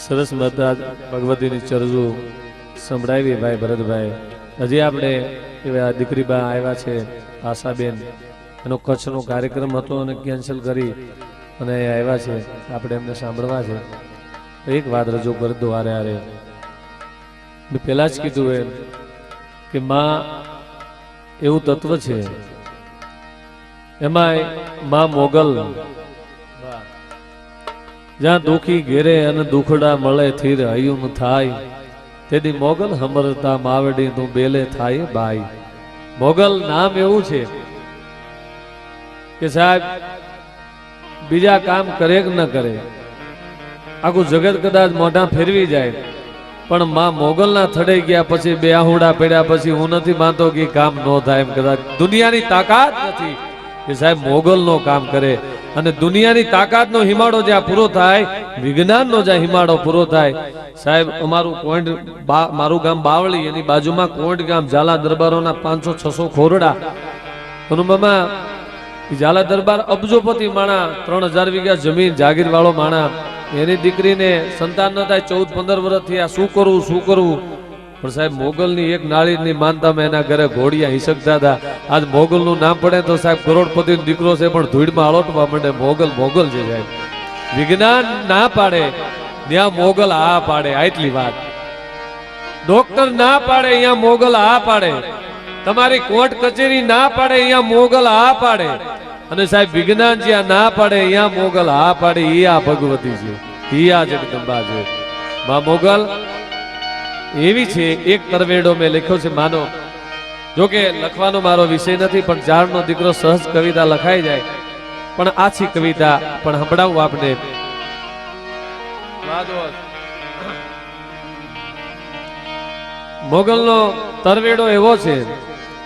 સરસ મજા ભગવતીની ચરજુ સંભળાવી ભાઈ ભરતભાઈ. હજી આપણે એવા દીકરી બા આવ્યા છે આશાબેન, એનો કચ્છનો કાર્યક્રમ હતો અને કેન્સલ કરી અને આવ્યા છે, આપણે એમને સાંભળવા છે. એક વાત રજૂ કરી દો આરે આરે. મેં પહેલા જ કીધું એમ કે માં એવું તત્વ છે, એમાંય માં મોગલ, જ્યાં દુખી ઘેરે અને દુખડા મળે થીર હયું થાય, તેથી મોગલ હમરતા માવડી તું બેલે થાય બાઈ. મોગલ નામ એવું છે કે સાહેબ બીજા કામ કરે કે ન કરે, આખું જગત કદાચ મોઢા ફેરવી જાય, પણ માં મોગલના થડાઈ ગયા પછી બે આહુડા પડ્યા પછી હું નથી માનતો કે કામ ન થાય. એમ કદાચ દુનિયાની તાકાત નથી કે સાહેબ મોગલનો કામ કરે. અને દુનિયાની તાકાતનો હિમાડો જ્યાં પૂરો થાય, વિજ્ઞાનનો જ્યાં હિમાડો પૂરો થાય, સાહેબ અમારું કોઈન્ટ મારું ગામ બાવળી, એની બાજુમાં કોઈન્ટ ગામ, ઝાલા દરબારોના 500-600 ખોરડા. હનુમામાં ઝાલા દરબાર અબજોપતિ માણા, 3000 વીઘા જમીન જાગીર વાળો માણા, એની દીકરીને સંતાન ન થાય, 14-15 વર્ષ થયા. શું કરવું શું કરવું? પણ સાહેબ મોગલની એક નાળીની માનતામાં એના ઘરે ઘોડિયા હિસકતા હતા. આજ મોગલનું નામ પડે તો સાહેબ કરોડપતિનો દીકરો છે પણ ધૂળમાં આળોટવા માંડે. મોગલ મોગલ છે સાહેબ. વિજ્ઞાન ના પાડે ત્યાં મોગલ આ પાડે. આટલી વાત. ડોક્ટર ના પાડે અહીંયા મોગલ આ પાડે. તમારી કોર્ટ કચેરી ના પાડે અહીંયા મોગલ આ પાડે. અને સાહેબ વિજ્ઞાન જ્યાં ના પાડે અહીંયા મોગલ આ પાડે. એ આ ભગવતી છે, એ આ જગદંબા છે. માં મોગલ એવી છે. એક તરવેડો મેં લખ્યો છે માનો, જોકે લખવાનો મારો વિષય નથી, પણ ઝાડનો દીકરો સહજ કવિતા લખાઈ જાય. પણ આછી કવિતા પણ સંભળાવું આપને. મોગલનો તરવેડો એવો છે.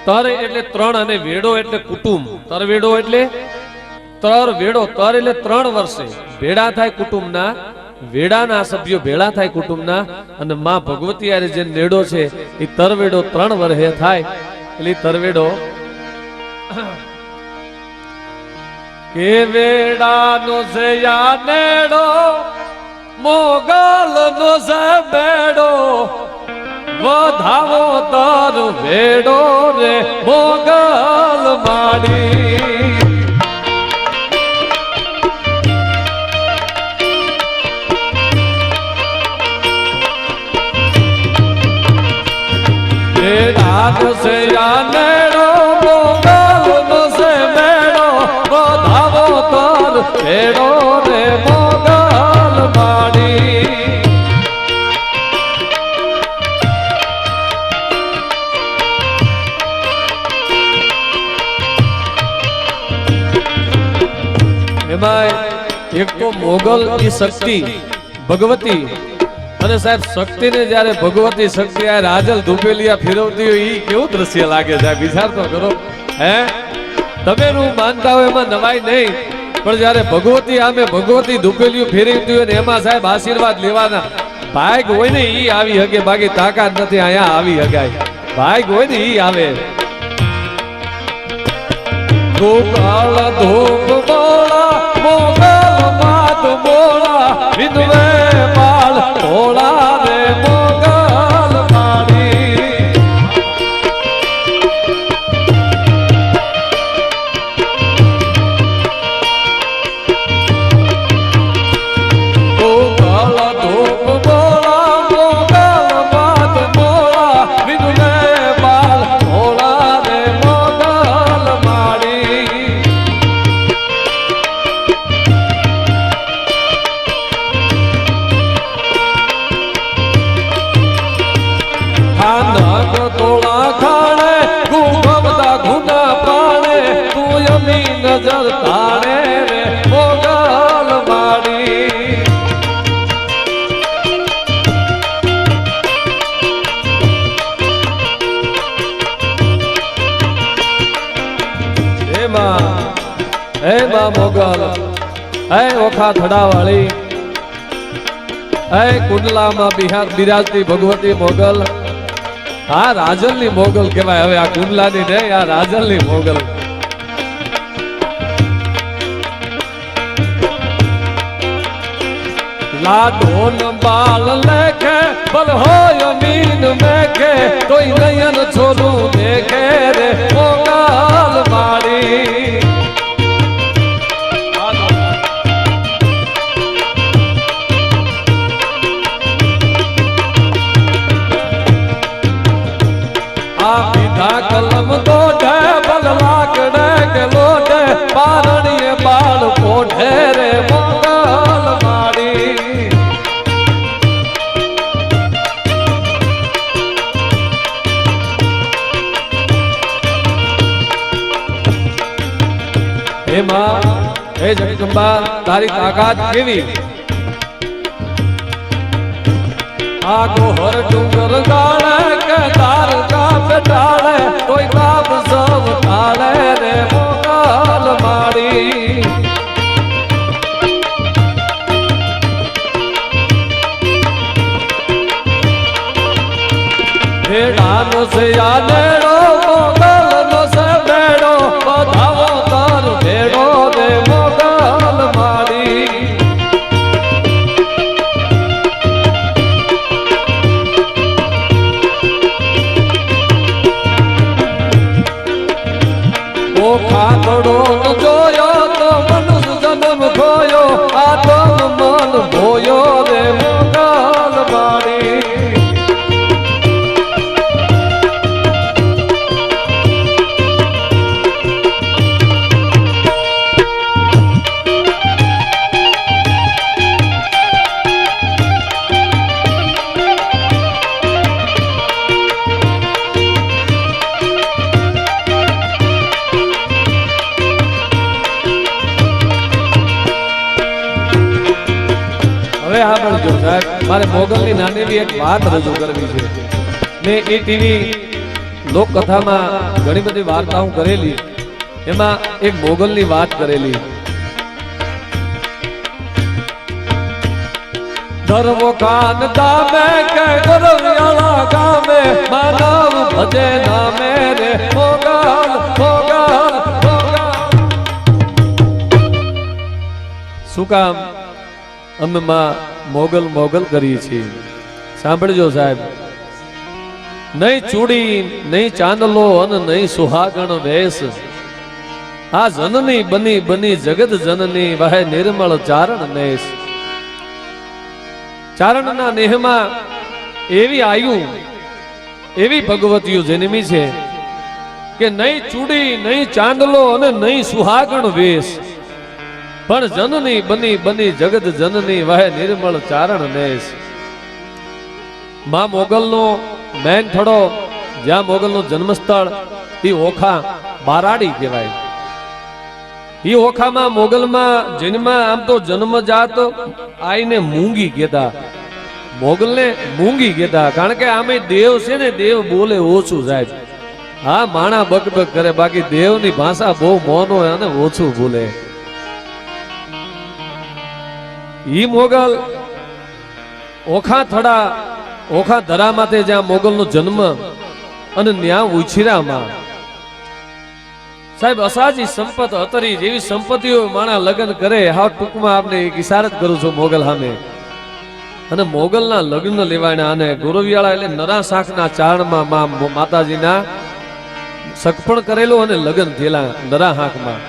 તર એટલે 3 અને વેડો એટલે કુટુંબ. તરવેડો એટલે તર વેડો. તર એટલે 3 વર્ષે ભેડા થાય કુટુંબના, વેડાના સભ્યો ભેળા થાય કુટુંબના. અને માં ભગવતી આરે જે નેડો છે એ તરવેડો 3 વર્ષે થાય. એટલે તરવેડો કે વેડાનો છે યા નેડો, મોગલનો છે બેડો, વધાવો તર વેડો રે મોગલ માડી. વેડાનો છે યા નેડો, મોગલનો છે બેડો, વધાવો તર વેડો રે મોગલ માડી. એક તો મોગલ ની શક્તિ ભગવતી, અને સાહેબ શક્તિ ને જયારે ભગવતી શક્તિ આ રાજલ ધૂપેલિયા ફેરવતી હોય એ કેવું દ્રશ્ય લાગે સાહેબ. વિચાર તો કરો. હે તમે હું માનતા હોય એમાં નવાઈ નહીં, પણ જયારે ભગવતી આમે ભગવતી ધૂપેલિયું ફેરવતી હોય ને એમાં સાહેબ આશીર્વાદ લેવાના. ભાગ હોય ને ઈ આવી હકે, બાકી તાકાત નથી અહીંયા આવી હગાય. ભાગ હોય ને ઈ આવે. ગોપાલ ધૂપ બોલા મોગલ માત બોલા, વિધવે પાલ ભોળા રે મોગલ માડી. ગોપાલ ધૂપ બોલા મોગલ માત બોલા, વિધવે પાલ ભોળા રે મોગલ માડી. તોળા ખાણે ઘૂમતા ઘૂના પાણે, તું યમી નજર તાણે રે મોગલ માડી. હે માં મોગલ, હે ઓખા થડાવાળી, હે કુંડલામાં બિરાજતી ભગવતી મોગલ. આ રાજલ ની મોગલ કહેવાય. હવે આ કુંડલાની નહીં, આ રાજલ ની મોગલ. લાડોન બાલ લેખે બલ હોય મીન મેખે તોય નયન છોરું દેખે રે મોગલ માડી આ પીધા કલમ તો બલ લાકડે કે લોટે પારણીએ બાળ પોઢે રે મોગલ માડી એમાં હે જગદંબા તારી તાકાત કેવી આ ગોહર ડુંગર ગાળે કે તાર કાપ ટાળે કોઈ કાપ સૌ ટાળે રે મોગલ માડી ભેડાનો છે આ નેડો મોગલનો છે બેડો બધાવો તાર ભેડો રે મોગલ માડી ખાતડો જોયો તો મનુષ્ય જન્મ ખોયો આત્મ મન ભોયો રે મોગલ માડી મારે મોગલની નાની એક વાત રજૂ કરવી છે મેં એ ટીવી લોકકથામાં ઘણી બધી વાર્તાઓ કરેલી એમાં એક મોગલની વાત કરેલી ધર્મો કાન દામે કે ગરવિયાળા ગામે માનવ ભજે નામે રે મોગલ મોગલ મોગલ શું કામ અમે માં મોગલ મોગલ કરીએ છીએ સાંભળજો સાહેબ નહીં ચૂડી નહીં ચાંદલો અને નહીં સુહાગણ વેશ આ જનની બની બની જગત જનની વહે નિર્મળ ચારણ નેશ ચારણના નેહમાં એવી આયુ એવી ભગવતીઓ જન્મી છે કે નહીં ચૂડી નહીં ચાંદલો અને નહીં સુહાગણ વેશ પણ જનની બની બની જગત જનની વહે નિર્મળ ચારણ નેશ માં મોગલનો મેન થડો જ્યાં મોગલનું જન્મસ્થળ એ ઓખા બારાડી કહેવાય એ ઓખામાં મોગલમાં જન્મા આમ તો જન્મજાત આઈને મૂંગી કહેતા મોગલને મૂંગી કહેતા કારણ કે આમે દેવ છે ને દેવ બોલે ઓછું સાહેબ હા માણા બકબક કરે બાકી દેવની ભાષા બહુ મૌન હોય અને ઓછું બોલે ઈ મોગલ ઓખા થડા ઓખા ધરા માથે જ્યાં મોગલનો જન્મ અને ન્યા ઉછીરામાં સાહેબ અસાજી સંપત અતરી જેવી સંપત્તિઓ માણા લગ્ન કરે હા ટૂંકમાં આપને એક ઇશારત કરું છું મોગલ સામે અને મોગલના લગ્ન લેવાના અને ગોરવિયાળા એટલે નરા શાખના ચારણમાં માતાજીના સગપણ કરેલો અને લગ્ન થયેલા નરા હાંકમાં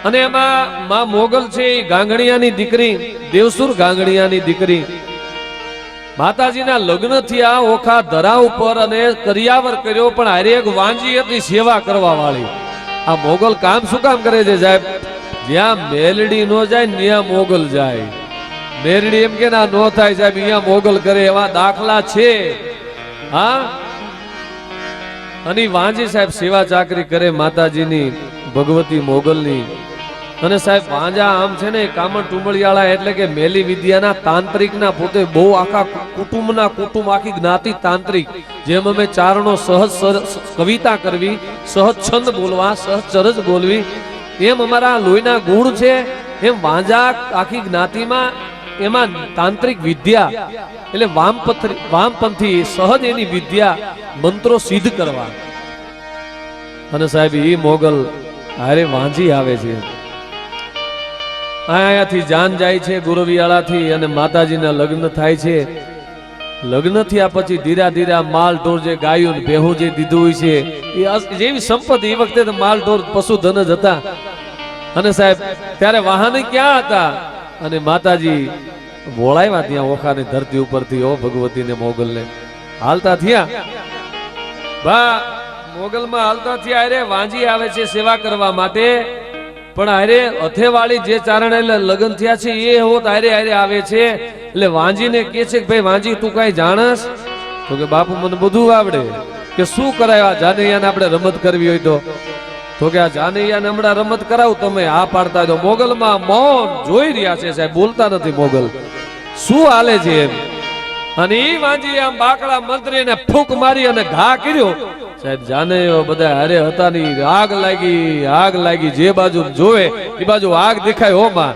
અને એમાં માં મોગલ છે એ ગાંગણિયાની દીકરી દેવસુર ગાંગણિયાની દીકરી માતાજીના લગ્ન થયા ઓખા ધરા ઉપર અને કરિયાવર કર્યો પણ હારે એક વાંજી હતી સેવા કરવા વાળી આ મોગલ કામ શું કામ કરે છે સાહેબ જ્યાં મેલડી નો જાય ત્યાં મોગલ જાય મેલડી એમ કે ના નો થાય સાહેબ અહીંયા મોગલ કરે એવા દાખલા છે હા અને વાંજી સાહેબ સેવા ચાકરી કરે માતાજીની ભગવતી મોગલની અને સાહેબ વાંજા આમ છે ને કામણ ટુંબળિયાળા એટલે કે મેલી વિદ્યાના તાંત્રિકના પોતે બહુ આખા કુટુંબના કુટુંબ આખી જ્ઞાતિ તાંત્રિક જેમ અમે ચારણો સહજ કવિતા કરવી સહજ છંદ બોલવા સહજ ચરજ બોલવી એમ અમારા લોહીના ગુણ છે એમ વાંજા આખી જ્ઞાતિમાં એમાં તાંત્રિક વિદ્યા એટલે વામપંથી સહજ એની વિદ્યા મંત્રો સિદ્ધ કરવા અને સાહેબ એ મોગલ હારે વાંજી આવે છે અહીંયાથી જાન જાય છે ગુરવિયાળાથી અને માતાજીના લગ્ન થાય છે. લગ્ન થયા પછી ધીરા ધીરા માલ ઢોર જે ગાયું ને ભેહું જે દીધું હોય છે એ જેવી સંપત્તિ એ વખતે તો માલ ઢોર પશુધન જ હતા. અને સાહેબ ત્યારે વાહન ક્યાં હતા અને માતાજી બોલાવ્યા ત્યાં ઓખાની ધરતી ઉપરથી ઓ ભગવતીને મોગલને હાલતા થયા બા મોગલમાં હાલતા થયા. અરે વાંજી આવે છે સેવા કરવા માટે પણ અરે અથેવાળી જે ચારણ એટલે લગ્ન થયા છે એ હોત અરે આવે છે. એટલે વાંજીને કે છે કે ભાઈ વાંજી તું કઈ જાણસ? તો કે બાપુ મને બધું આવડે. કે શું કરાય આ જાનૈયાને આપણે રમત કરવી હોય તો કે આ જાનૈયાને હમણાં રમત કરાવું તમે આ પાડતા તો મોગલમાં મૌન જોઈ રહ્યા છે સાહેબ, બોલતા નથી મોગલ શું હાલે છે એમ. અને ઈ વાંજી આમ બાકડા મંત્રીને ફૂંક મારી અને ઘા કર્યો સાહેબ. જાનૈયો બધા હારે હતા ની આગ લાગી જે બાજુ જોવે એ બાજુ આગ દેખાય. હો માં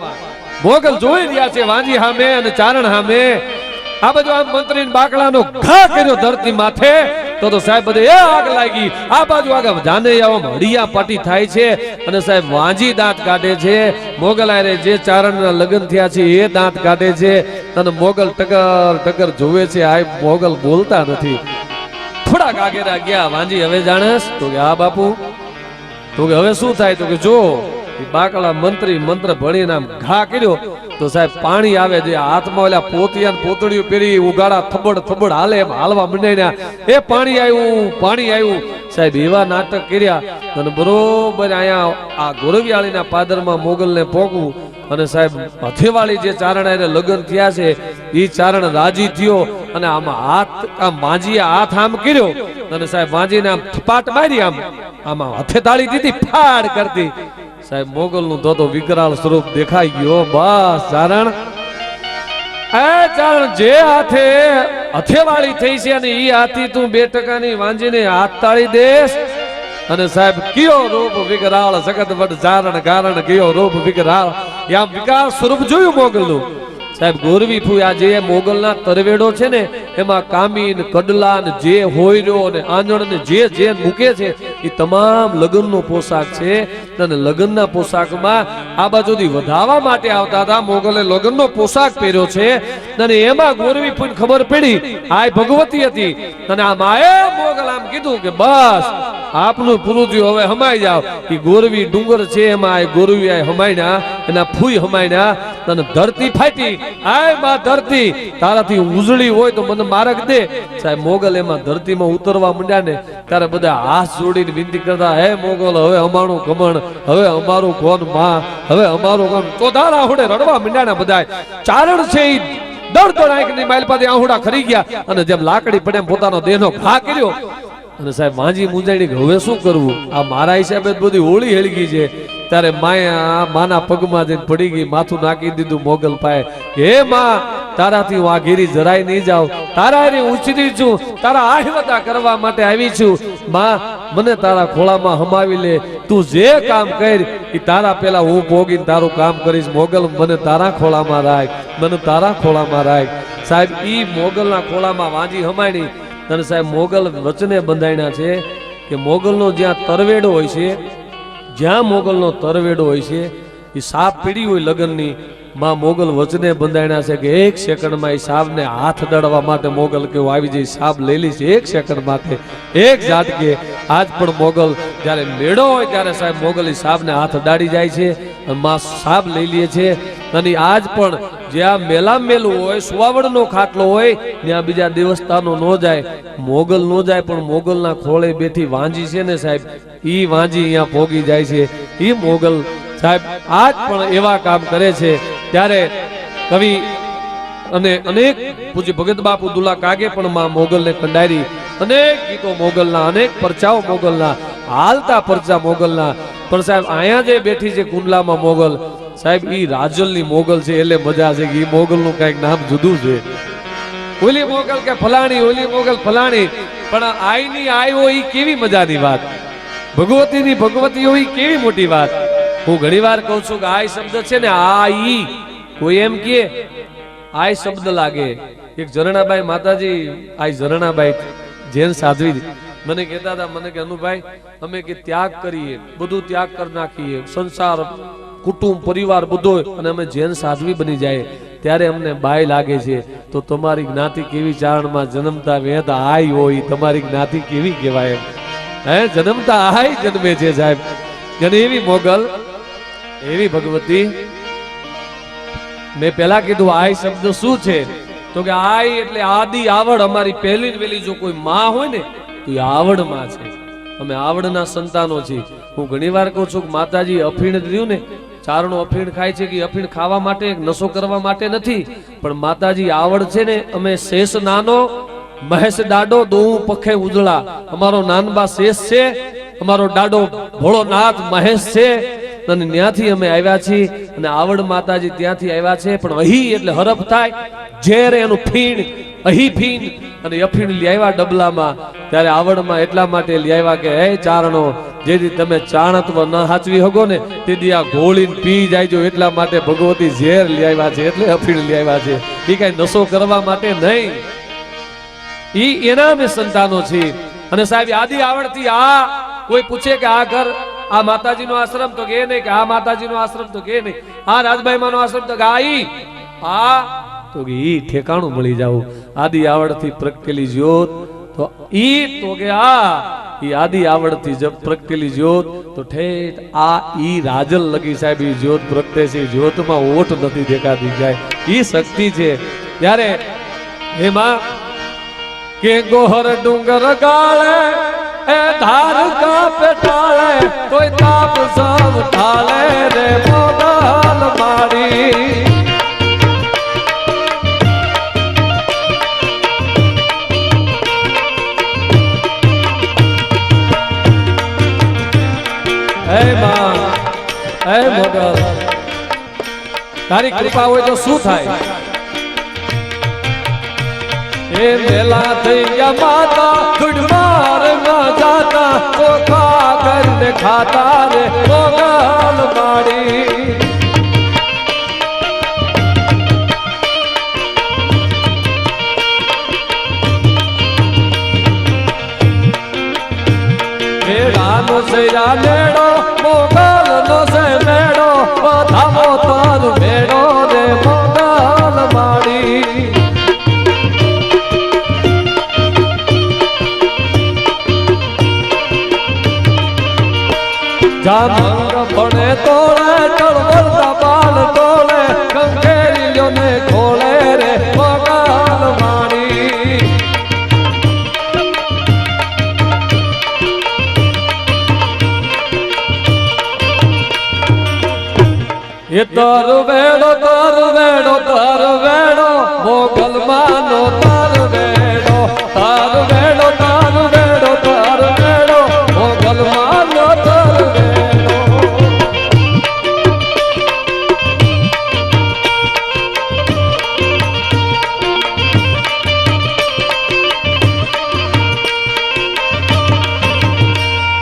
મોગલ જોઈ રહ્યા છે વાંજી સામે અને ચારણ સામે. આ બધું આમ મંત્રી બાકડાનો ઘા કર્યો ધરતી માથે તો સાહેબ બધે એ આગ લાગી. આ બાજુ આગળ જાનૈયાઓ હડિયા પાટી થાય છે અને સાહેબ વાંજી દાંત કાઢે છે. મોગલ આરે જે ચારણના લગ્ન થયા છે એ દાંત કાઢે છે અને મોગલ ટકર જોવે છે. આ મોગલ બોલતા નથી. થોડાક આગેરા ગયા વાંજી હવે જાણસ? તો કે હા બાપુ. તો કે હવે શું થાય? તો કે જો બાકડા મંત્રી મંત્ર ભણીને આમ ઘા કર્યો તો સાહેબ પાણી આવે જે હાથમાં ઓલા પોતિયા પોતળીઓ પહેરી ઉગાડા થબડ હાલે એમ હાલવા મંડાયા. એ પાણી આવ્યું સાહેબ. એવા નાટક કર્યા અને બરોબર અહીંયા આ ગોરવિયાળીના પાદરમાં મોગલને પોકવું અને સાહેબ હથેવાળી જે ચારણ એને લગ્ન થયા છે એ ચારણ રાજી થયો અને આમાં હાથ આમ વાંજીએ હાથ આમ કર્યો અને સાહેબ વાંજીને આમ થપાટ મારી આમાં હથે તાળી દીધી ફાડ કરતી સાહેબ. મોગલનું તો વિકરાળ સ્વરૂપ દેખાઈ ગયો. બસ ચારણ જે હાથે હથેવાળી થઈ છે અને ઈ હાથી તું 2% ની વાંજીને હાથ તાળી દેશ અને સાહેબ કયો રૂપ વિકરાળ જગત વડ ચારણ ગારણ કયો રૂપ વિકરાળ. આમ વિકાસ સ્વરૂપ જોયું મોગલનું સાહેબ. ગોરવી ફૂ આ જે મોગલના તરવેડો છે ને એમાં કામીન કડલા ને જે હોયરો ને આંજણ ને જે મૂકે છે એ તમામ લગ્નનો પોશાક છે. અને લગ્નના પોશાકમાં આ બાજુથી વધાવવા માટે આવતા હતા. મોગલે લગ્નનો પોશાક પહેર્યો છે અને એમાં ગોરવી ફૂને ખબર પડી આ ભગવતી હતી અને આ માએ મોગલ આમ કીધું કે બસ આપનું પૂરું થયું હવે હમાઈ જાવ. એ ગોરવી ડુંગર છે એમાં આ ગોરવી આ હમાઈના એના ફૂઈ હમાઈના અને ધરતી ફાટી. આય માં ધરતી તારાથી ઉજળી હોય તો મને માર્ગ દે સાહેબ. મોગલ એમાં ધરતીમાં ઉતરવા માંડ્યા ને ત્યારે બધા હાથ જોડીને વિનંતી કરતા હે મોગલ હવે અમારું કમણ હવે અમારું કોણ માં હવે અમારું કોણ. તો તારા આહુડે રડવા માંડ્યા બધા ચારણ છે ઈ દડ આંખની માઇલ પાસે આહુડા ખરી ગયા અને જેમ લાકડી પડે એમ પોતાનો દેહનો ઘા કર્યો અને સાહેબ વાંજી મુંજાણી કે હવે શું કરવું? આ મારા હિસાબે બધી હોળી હેળગી છે. ત્યારે માના પગમાં જઈને પડી ગઈ, માથું નાખી દીધું મોગલ પાએ. હે માં તારાથી હું આ ઘેરી જરાય નહીં જાઉં. તારા હારે ઉછરી છું, તારા આહીવતા કરવા માટે આવી છું. માં મને તારા ખોળામાં હમાવી લે. તું જે કામ કર એ તારા પેલા હું ભોગીને તારું કામ કરીશ. મોગલ મને તારા ખોળામાં રાખ, મને તારા ખોળામાં રાખ. સાહેબ ઈ મોગલના ખોળામાં વાંજી હમાણી અને સાહેબ મોગલ વચને બંધાણ્યા છે કે મોગલનો જ્યાં તરવેડો હોય છે, જ્યાં મોગલનો તરવેડો હોય છે એ સાપ પીડી હોય લગ્નની માં મોગલ વચને બંધાણ્યા છે કે 1 સેકન્ડમાં એ સાપને હાથ દળવા માટે મોગલ કેવું આવી જાય. સાપ લઈ લે છે 1 સેકન્ડ માટે 1 ઝાટકે. આજ પણ મોગલ જ્યારે મેળો હોય ત્યારે સાહેબ મોગલ એ સાપને હાથ દાડી જાય છે અને માં સાપ લઈ લે છે. અને આજ પણ જ્યાં મેલા મેલું હોય સુવાવડનો ખાટલો હોય ત્યાં બીજા દેવસ્થાનો ન જાય, મોગલ ન જાય પણ મોગલના ખોળે બેઠી વાંજી છે ને સાહેબ ઈ વાંજી અહીંયા ભોગી જાય છે. ઈ મોગલ સાહેબ આજ પણ એવા કામ કરે છે. ત્યારે કવિ અને અનેક પૂજ્ય ભગત બાપુ દુલા કાગે પણ માં મોગલને કંડારી. અનેક ગીતો મોગલના, અનેક પરચાઓ મોગલના, હાલતા પરચા મોગલના. પણ સાહેબ અહીંયા જે બેઠી છે કુંડલામાં મોગલ સાહેબ ઈ રાજલની મોગલ છે એટલે મજા છે કે ઈ મોગલનું કઈક નામ જુદું છે. ઓલી મોગલ કે ફલાણી, ઓલી મોગલ ફલાણી, પણ આઈની આયો ઈ કેવી મજાની વાત. ભગવતીની ભગવતી હોય કેવી મોટી વાત. હું ઘણી વાર કહું છું કે આ શબ્દ છે ને આ ઈ કોઈ એમ કે આ શબ્દ લાગે. એક ઝરણાબાઈ માતાજી આ ઝરણાબાઈ જૈન સાધ્વી મને કહેતા હતા, મને કે અનુભાઈ અમે કે ત્યાગ કરીએ, બધું ત્યાગ કરી નાખીએ, સંસાર કુટુંબ પરિવાર બધો અને અમે જૈન સાધ્વી બની જાય ત્યારે અમને બાય લાગે છે તો તમારી જ્ઞાતિ કેવી ચારણમાં જન્મતા વેદ આય હોય તમારી જ્ઞાતિ કેવી કહેવાય હે જન્મતા આય જન્મે છે સાહેબ અને એવી મોગલ એવી ભગવતી મેં પેલા કીધું આય શબ્દ શું છે તો કે આય એટલે આદિ આવડ અમારી પહેલી ને વેલી જો કોઈ માં હોય ને તો એ આવડ માં છે અમે આવડના સંતાનો છીએ હું ઘણીવાર કહું છું કે માતાજી અફીણ રહ્યું ને ચારણો અફીણ ખાય છે કે અફીણ ખાવા માટે નશો કરવા માટે નથી પણ માતાજી આવડ છે ને અમે શેષ નાનો મહેશ ડાડો દોહું પખે ઉજળા અમારો નાનબા શેષ છે અમારો ડાડો ભોળો નાથ મહેશ છે અને ત્યાંથી અમે આવ્યા છીએ અને આવડ માતાજી ત્યાંથી આવ્યા છે પણ અહીં એટલે હરફ થાય જ્યારે એનું ફીણ અહીં ફીણ અને અફીણ લઈ આવ્યા ડબલામાં ત્યારે આવડમાં એટલા માટે લઈ આવ્યા કે હે ચારણો જેથી તમે ચાણત્વ ન હાચવી શકો ને તેથી આ ગોળીને પી જાયજો એટલા માટે ભગવતી ઝેર લઈ આવ્યા છે એટલે અફીણ લઈ આવ્યા છે એ કઈ નશો કરવા માટે નહીં ઈ એના અમે સંતાનો છીએ અને સાહેબ આદિ આવડતી આ કોઈ પૂછે કે આ ઘર આ માતાજી નો આશ્રમ તો કે નહીં કે આ માતાજી નો આશ્રમ તો કે નહીં આ રાજભાઈ માં નો આશ્રમ તો કે આ તો કે ઈ ઠેકાણું મળી જાવ આદિ આવડથી પ્રગટેલી જ્યોત તો ઈ તો કે ઈ આદિ આવડથી જબ પ્રગટેલી જ્યોત તો ઠેઠ આ ઈ રાજલ લગી સાહેબ ઈ જ્યોત પ્રગટે છે જ્યોતમાં ઓઠ નથી દેખાતી જાય ઈ શક્તિ છે ત્યારે એમાં કે ગોહર ડુંગર ગાળે એ ધાર કા પેટાળે કોઈ તાપ સમ ઠાલે રે મોગલ મારી હે માં હે મોગલ તારી કૃપા હોય તો શું થાય એ મેલા થઈ ગયા માતા ખુડમાર ના જાતા ચોખા કરીને ખાતા રે મોગલ માડી મેળાનો સૈરા મેળો મોગલ નો સે મેળો બધામો તાર મેળો રે મોગલ માડી જાનંગ ભણે તોડે ચળવળતા બાલ તોડે કંકેરીઓને ખોળે રે મોગલ માડી એ તર વેડો મોગલ માનો તર વેડો મોગલ માનો તર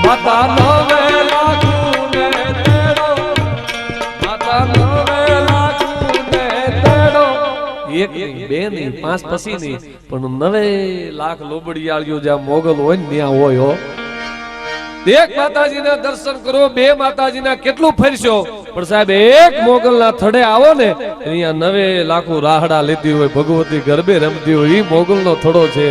માતા નો વેલા ખૂને તેડો માતા નો વેલા ખૂને તેડો એક નહીં બે નહીં પાંચ પછી નહીં પણ 9 લાખ લોબડિયાળીઓ જ્યાં મોગલ હોય ને ત્યાં હોય હો એક માતાજીના દર્શન કરો બે માતાજીના કેટલું ફરશો પણ સાહેબ એક મોગલના થડે આવો ને અહીંયા 9 લાખો રાહડા લેતી હોય ભગવતી ગરબે રમતી હોય ઈ મોગલનો થડો છે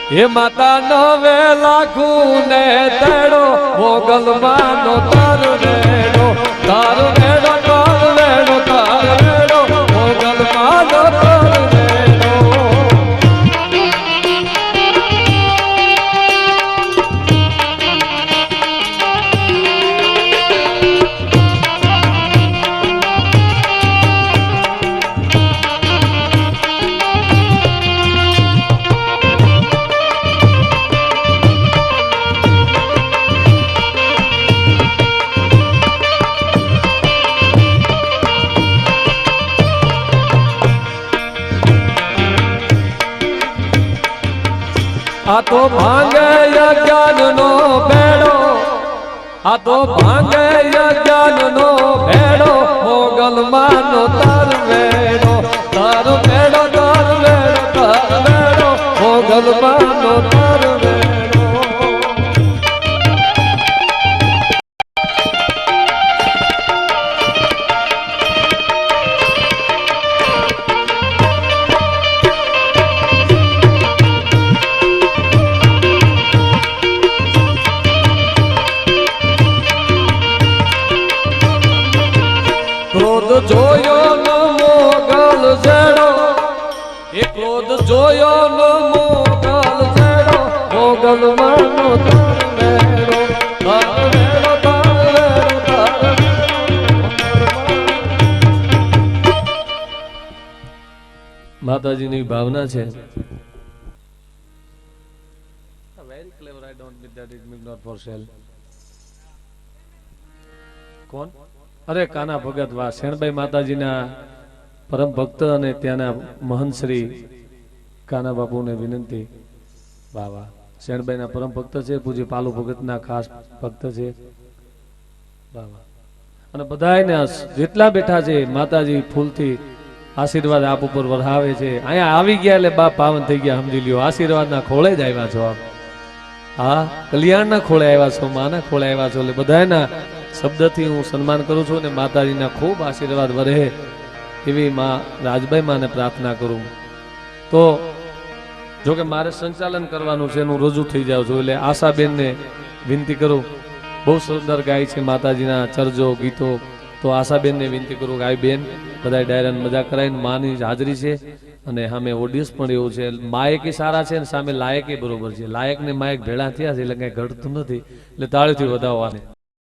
હે માતા 9 લાખું ને તેડો મોગલ માનો તાર વેડો તાર વેડો મોગલ માનો તાર વેડો આ તો ભાંગે અજ્ઞાન નો ભેડો આ તો ભાંગે અજ્ઞાન નો ભેડો મોગલ માનો તાર વેડો મોગલ માનો તાર વેડો યોદ જોયો ન મોગલ છેડો મોગલ માનો તારેડો તારેડો તારેડો માતાજીની ભાવના છે. Very clever. I don't mean that it mean not for sale. કોણ? અરે કાના ભગત. વાહ. શેણભાઈ માતાજીના પરમ ભક્ત અને ત્યાંના મહંત શ્રી કાના બાપુને વિનંતી. વાહ વાહ. શેણભાઈના પરમ ભક્ત છે, પૂજ્ય પાલુ ભગતના ખાસ ભક્ત છે. વાહ વાહ. અને બધાને જેટલા બેઠા છે માતાજી ફૂલથી આશીર્વાદ આપ ઉપર વરહાવે છે. અહીંયા આવી ગયા એટલે બાપ પાવન થઈ ગયા, સમજી લ્યો. આશીર્વાદના ખોળે જ આવ્યા છો આપ. હા, કલ્યાણના ખોળે આવ્યા છો, માના ખોળે આવ્યા છો. એટલે બધાના શબ્દથી હું સન્માન કરું છું ને માતાજીના ખૂબ આશીર્વાદ વરે એવી માં રાજભાઈ માને પ્રાર્થના કરું. તો જો કે મારે સંચાલન કરવાનું છે, હું રજૂ થઈ જાઉં છું. એટલે આશાબેનને વિનંતી કરું, બહુ સુંદર ગાય છે માતાજીના ચરજો ગીતો. તો આશાબેનને વિનંતી કરું કે આ બેન બધા ડાયરાને મજા કરાવીને માની હાજરી છે અને સામે ઓડિયન્સ પણ એવું છે. માયક સારા છે ને સામે લાયક બરોબર છે. લાયક ને માયક ભેળા થયા છે એટલે કઈ ઘટતું નથી. એટલે તાળીથી વધાવવાને